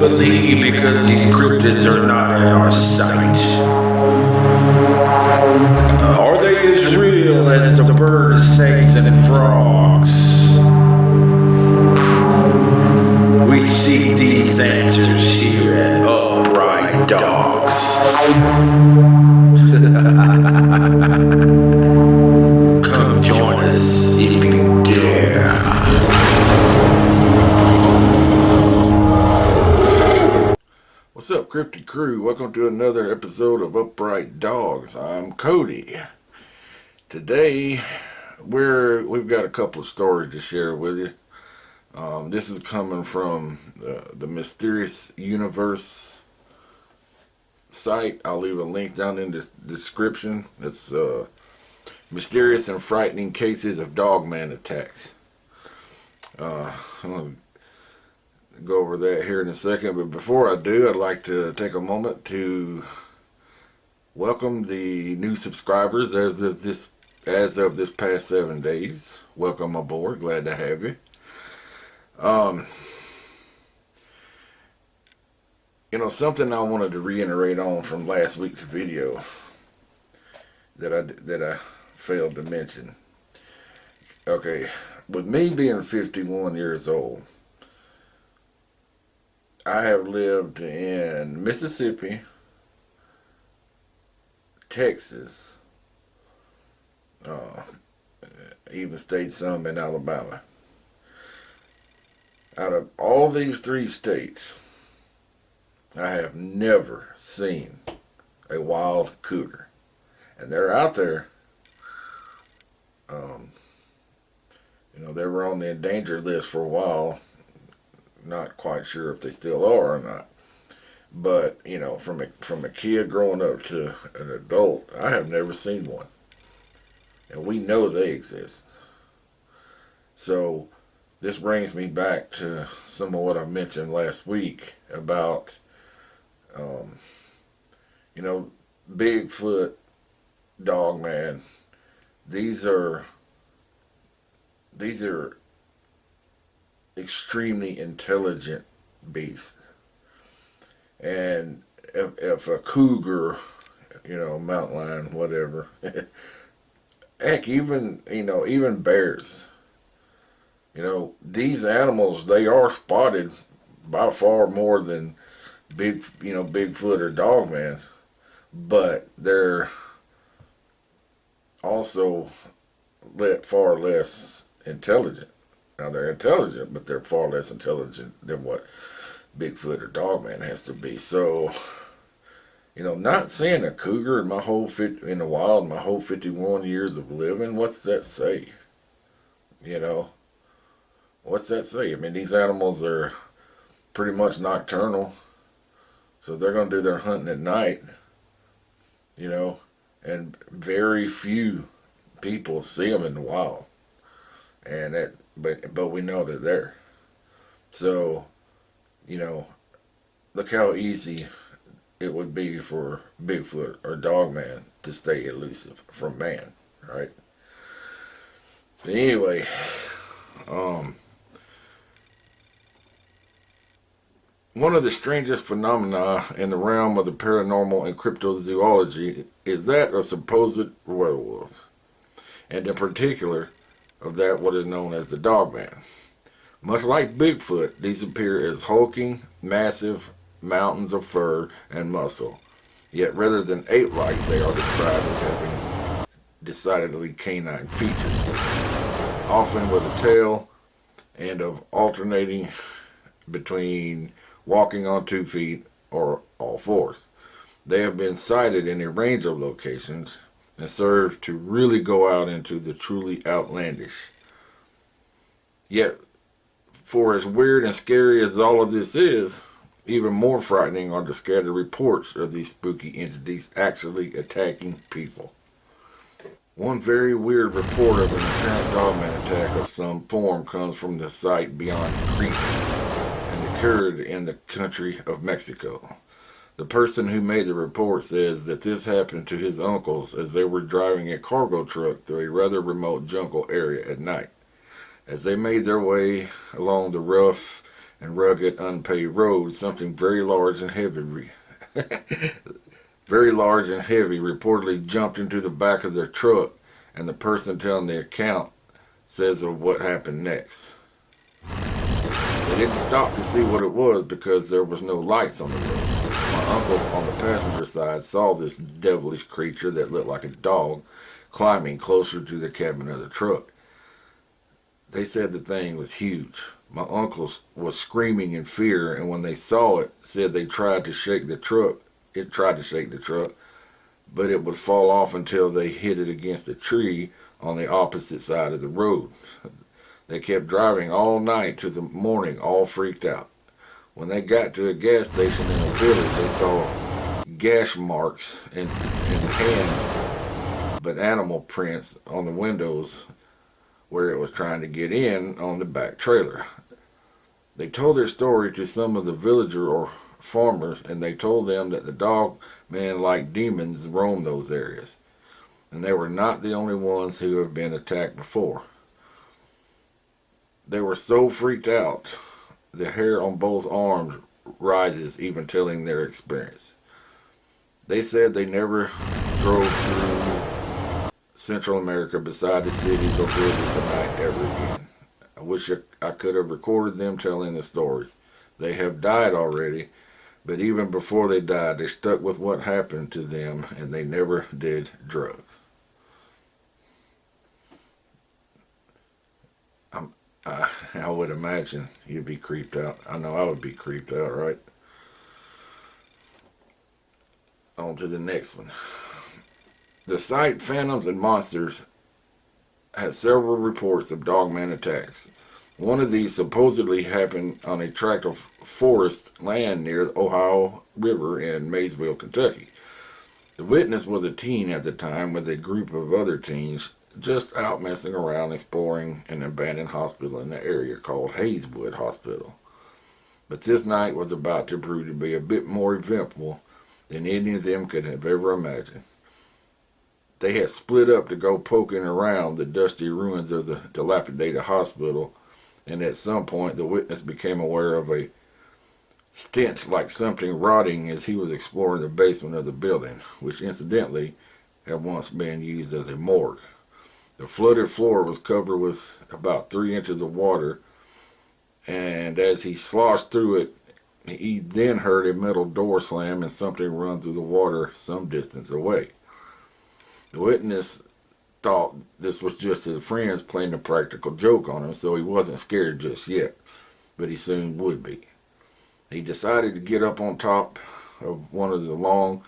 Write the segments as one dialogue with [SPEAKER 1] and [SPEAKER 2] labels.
[SPEAKER 1] believe because these cryptids are not in our sight. Are they as real as the birds, snakes, and frogs? We seek these answers here at Upright Dogs. Come join us if you dare.
[SPEAKER 2] What's up, Cryptid Crew? Welcome to another episode of Upright Dogs. I'm Cody. Today, we've got a couple of stories to share with you. This is coming from the Mysterious Universe site. I'll leave a link down in the description. It's Mysterious and Frightening Cases of Dogman Attacks. I'm going to go over that here in a second, but before I do, I'd like to take a moment to welcome the new subscribers as of this past 7 days. Welcome aboard. Glad to have you. Something I wanted to reiterate on from last week's video that I failed to mention. Okay, with me being 51 years old, I have lived in Mississippi, Texas, even stayed some in Alabama. Out of all these 3 states, I have never seen a wild cougar. And they're out there. They were on the endangered list for a while. Not quite sure if they still are or not. But, from a kid growing up to an adult, I have never seen one. And we know they exist. So, this brings me back to some of what I mentioned last week about, Bigfoot, Dogman. These are extremely intelligent beasts. And if a cougar, mountain lion, whatever, heck, even bears, these animals, they are spotted by far more than Bigfoot or Dogman, but they're also far less intelligent. Now, they're intelligent, but they're far less intelligent than what Bigfoot or Dogman has to be. So, not seeing a cougar in in the wild, my whole 51 years of living, what's that say? What's that say? I mean, these animals are pretty much nocturnal, so they're going to do their hunting at night, and very few people see them in the wild. And but we know they're there. So, look how easy it would be for Bigfoot or Dogman to stay elusive from man, right? But anyway, one of the strangest phenomena in the realm of the paranormal and cryptozoology is that of supposed werewolves, and in particular of that what is known as the Dogman. Much like Bigfoot, these appear as hulking, massive mountains of fur and muscle. Yet rather than ape-like, they are described as having decidedly canine features, often with a tail and of alternating between walking on 2 feet or all fours. They have been sighted in a range of locations and serve to really go out into the truly outlandish. Yet, for as weird and scary as all of this is, even more frightening are the scattered reports of these spooky entities actually attacking people. One very weird report of an apparent dogman attack of some form comes from the site beyond Crete and occurred in the country of Mexico. The person who made the report says that this happened to his uncles as they were driving a cargo truck through a rather remote jungle area at night. As they made their way along the rough and rugged, unpaved road, something very large and heavy, very large and heavy, reportedly jumped into the back of their truck, and the person telling the account says of what happened next. They didn't stop to see what it was because there was no lights on the road. My uncle on the passenger side saw this devilish creature that looked like a dog climbing closer to the cabin of the truck. They said the thing was huge. My uncle was screaming in fear, and when they saw it, said they tried to shake the truck. It tried to shake the truck, but it would fall off until they hit it against a tree on the opposite side of the road. They kept driving all night to the morning, all freaked out. When they got to a gas station in a village, they saw gash marks and hand, but animal prints on the windows where it was trying to get in on the back trailer. They told their story to some of the villager or farmers, and they told them that the dog man like demons roam those areas, and they were not the only ones who have been attacked before. They were so freaked out, the hair on both arms rises even telling their experience. They said they never drove through Central America beside the cities or villages at night ever again. I wish I could have recorded them telling the stories. They have died already, but even before they died, they stuck with what happened to them, and they never did drugs. I would imagine you'd be creeped out. I know I would be creeped out, right? On to the next one. The site Phantoms and Monsters has several reports of dogman attacks. One of these supposedly happened on a tract of forest land near the Ohio River in Maysville, Kentucky. The witness was a teen at the time with a group of other teens just out messing around exploring an abandoned hospital in the area called Hazelwood Hospital. But this night was about to prove to be a bit more eventful than any of them could have ever imagined. They had split up to go poking around the dusty ruins of the dilapidated hospital, and at some point the witness became aware of a stench like something rotting as he was exploring the basement of the building, which incidentally had once been used as a morgue. The flooded floor was covered with about 3 inches of water, and as he sloshed through it, he then heard a metal door slam and something run through the water some distance away. The witness thought this was just his friends playing a practical joke on him, so he wasn't scared just yet, but he soon would be. He decided to get up on top of one of the long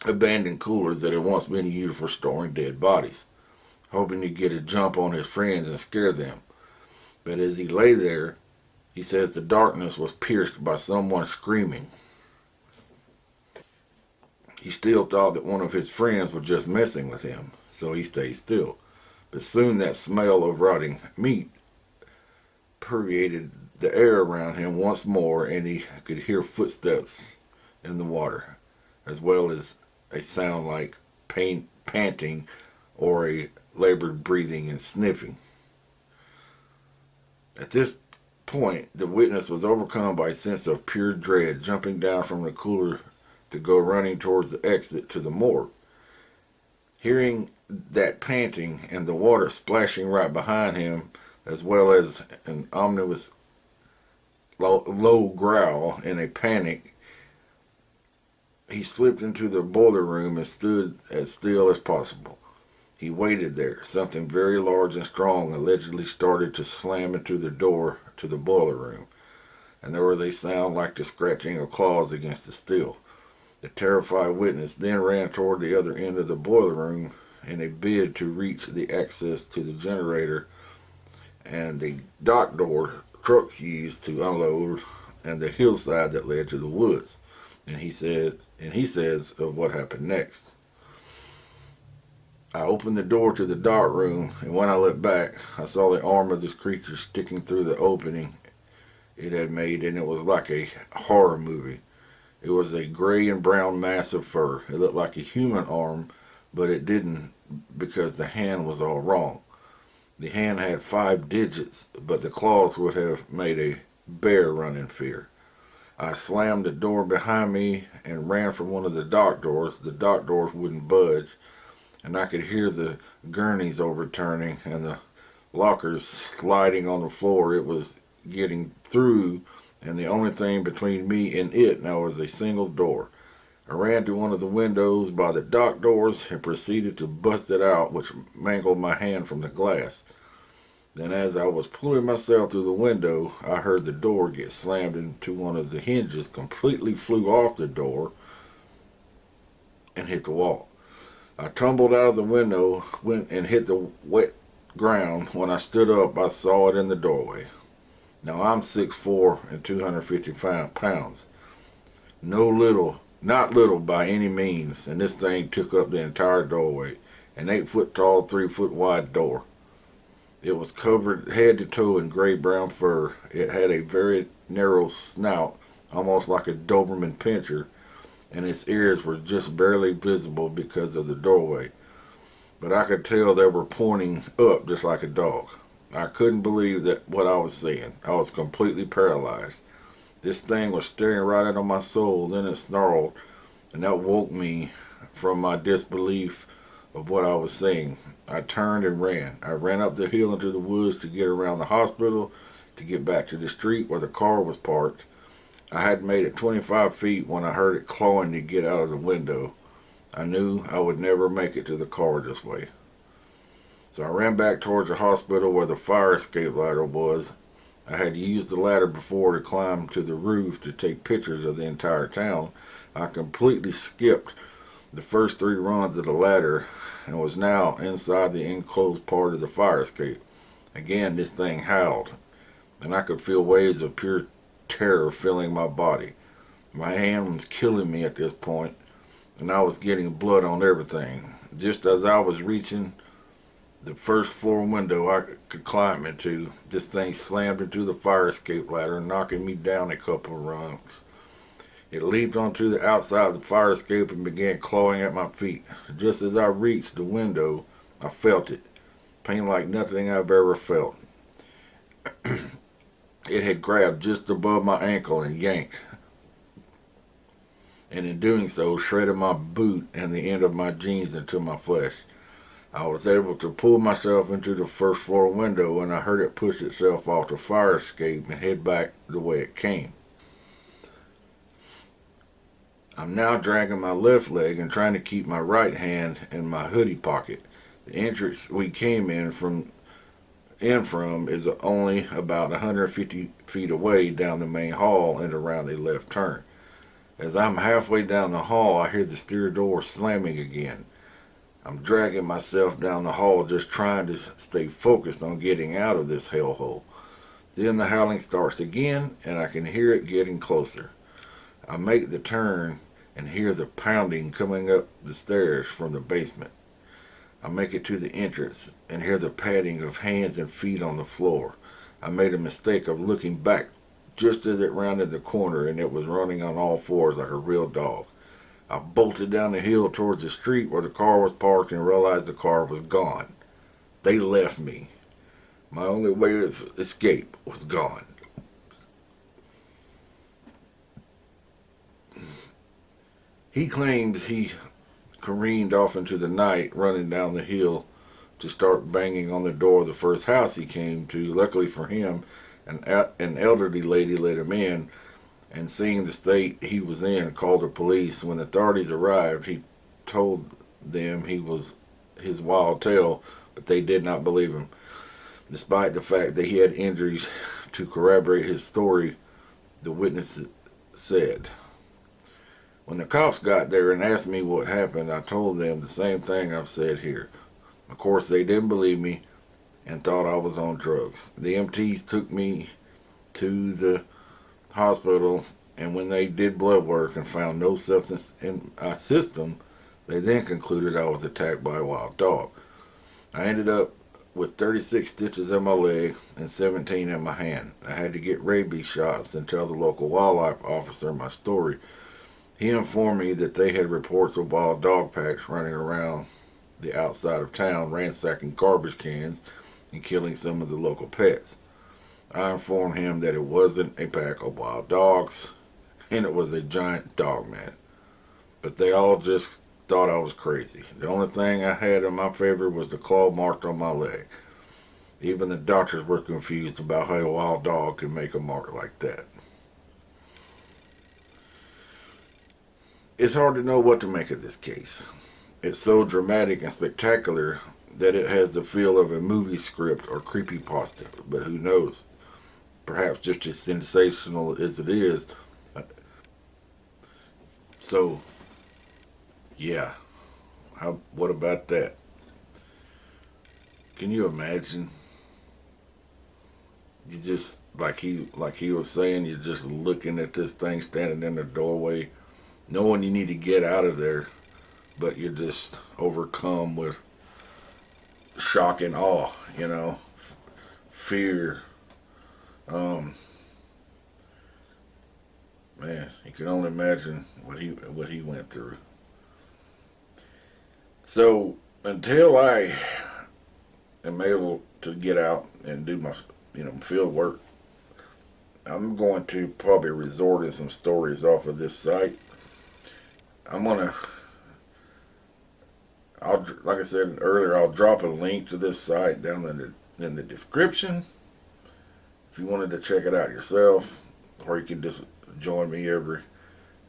[SPEAKER 2] abandoned coolers that had once been used for storing dead bodies, hoping to get a jump on his friends and scare them. But as he lay there, he says the darkness was pierced by someone screaming. He still thought that one of his friends was just messing with him, so he stayed still. But soon that smell of rotting meat permeated the air around him once more, and he could hear footsteps in the water, as well as a sound like panting or a labored breathing and sniffing. At this point, the witness was overcome by a sense of pure dread, jumping down from the cooler to go running towards the exit to the morgue. Hearing that panting and the water splashing right behind him, as well as an ominous low growl in a panic, he slipped into the boiler room and stood as still as possible. He waited there. Something very large and strong allegedly started to slam into the door to the boiler room, and there was a sound like the scratching of claws against the steel. The terrified witness then ran toward the other end of the boiler room in a bid to reach the access to the generator and the dock door truck used to unload and the hillside that led to the woods. And he says of what happened next. I opened the door to the dark room, and when I looked back, I saw the arm of this creature sticking through the opening it had made, and it was like a horror movie. It was a gray and brown mass of fur. It looked like a human arm, but it didn't, because the hand was all wrong. The hand had 5 digits, but the claws would have made a bear run in fear. I slammed the door behind me and ran for one of the dock doors. The dock doors wouldn't budge, and I could hear the gurneys overturning and the lockers sliding on the floor. It was getting through, and the only thing between me and it now was a single door. I ran to one of the windows by the dock doors and proceeded to bust it out, which mangled my hand from the glass. Then, as I was pulling myself through the window, I heard the door get slammed into one of the hinges, completely flew off the door, and hit the wall. I tumbled out of the window, went and hit the wet ground. When I stood up, I saw it in the doorway. Now, I'm 6'4" and 255 pounds. Not little by any means, and this thing took up the entire doorway. An 8-foot tall, 3-foot wide door. It was covered head to toe in gray-brown fur. It had a very narrow snout, almost like a Doberman pinscher, and its ears were just barely visible because of the doorway. But I could tell they were pointing up just like a dog. I couldn't believe that what I was seeing. I was completely paralyzed. This thing was staring right into my soul. Then it snarled, and that woke me from my disbelief of what I was seeing. I turned and ran. I ran up the hill into the woods to get around the hospital, to get back to the street where the car was parked. I hadn't made it 25 feet when I heard it clawing to get out of the window. I knew I would never make it to the car this way. So I ran back towards the hospital where the fire escape ladder was. I had used the ladder before to climb to the roof to take pictures of the entire town. I completely skipped the first 3 runs of the ladder and was now inside the enclosed part of the fire escape. Again, this thing howled, and I could feel waves of pure terror filling my body. My hand was killing me at this point, and I was getting blood on everything. Just as I was reaching the first floor window I could climb into, this thing slammed into the fire escape ladder, knocking me down a couple of rungs. It leaped onto the outside of the fire escape and began clawing at my feet. Just as I reached the window, I felt it. Pain like nothing I've ever felt. It had grabbed just above my ankle and yanked, and in doing so, shredded my boot and the end of my jeans into my flesh. I was able to pull myself into the first floor window, and I heard it push itself off the fire escape and head back the way it came. I'm now dragging my left leg and trying to keep my right hand in my hoodie pocket. The entrance we came in from is only about 150 feet away down the main hall and around a left turn. As I'm halfway down the hall, I hear the stair door slamming again. I'm dragging myself down the hall, just trying to stay focused on getting out of this hellhole. Then the howling starts again, and I can hear it getting closer. I make the turn and hear the pounding coming up the stairs from the basement. I make it to the entrance and hear the padding of hands and feet on the floor. I made a mistake of looking back just as it rounded the corner, and it was running on all fours like a real dog. I bolted down the hill towards the street where the car was parked and realized the car was gone. They left me. My only way of escape was gone. He claims he careened off into the night, running down the hill to start banging on the door of the first house he came to. Luckily for him, an elderly lady let him in, and seeing the state he was in, called the police. When the authorities arrived, he told them he was his wild tale, but they did not believe him. Despite the fact that he had injuries to corroborate his story, the witness said. When the cops got there and asked me what happened, I told them the same thing I've said here. Of course, they didn't believe me and thought I was on drugs. The MTs took me to the hospital, and when they did blood work and found no substance in my system, they then concluded I was attacked by a wild dog. I ended up with 36 stitches in my leg and 17 in my hand. I had to get rabies shots and tell the local wildlife officer my story. He informed me that they had reports of wild dog packs running around the outside of town, ransacking garbage cans and killing some of the local pets. I informed him that it wasn't a pack of wild dogs, and it was a giant dog man. But they all just thought I was crazy. The only thing I had in my favor was the claw marked on my leg. Even the doctors were confused about how a wild dog could make a mark like that. It's hard to know what to make of this case. It's so dramatic and spectacular that it has the feel of a movie script or creepypasta, but who knows? Perhaps just as sensational as it is. So, yeah. What about that? Can you imagine? You just, like he was saying, you're just looking at this thing standing in the doorway, knowing you need to get out of there, but you're just overcome with shock and awe, fear. Man, you can only imagine what he went through. So until I am able to get out and do my field work, I'm going to probably resort to some stories off of this site. Like I said earlier, I'll drop a link to this site down in the description if you wanted to check it out yourself, or you can just join me every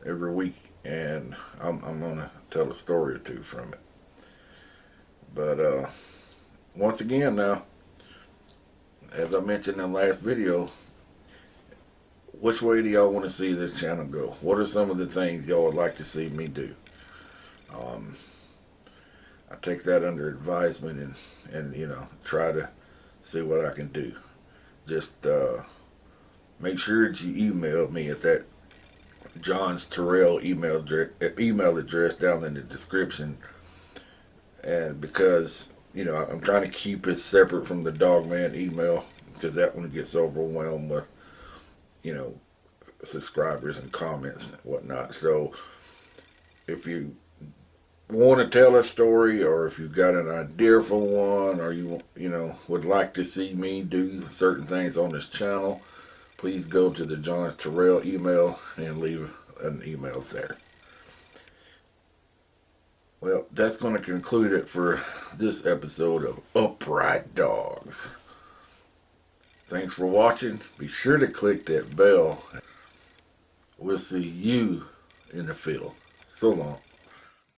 [SPEAKER 2] week, and I'm gonna tell a story or two from it. But once again, now, as I mentioned in the last video, which way do y'all want to see this channel go? What are some of the things y'all would like to see me do? I take that under advisement and try to see what I can do. Just make sure that you email me at that John's Terrell email address down in the description. And because I'm trying to keep it separate from the Dogman email, because that one gets overwhelmed with subscribers and comments and whatnot. So if you want to tell a story, or if you've got an idea for one, or you would like to see me do certain things on this channel, please go to the John Terrell email and leave an email there. Well, that's going to conclude it for this episode of Upright Dogs. Thanks for watching. Be sure to click that bell. We'll see you in the field. So long.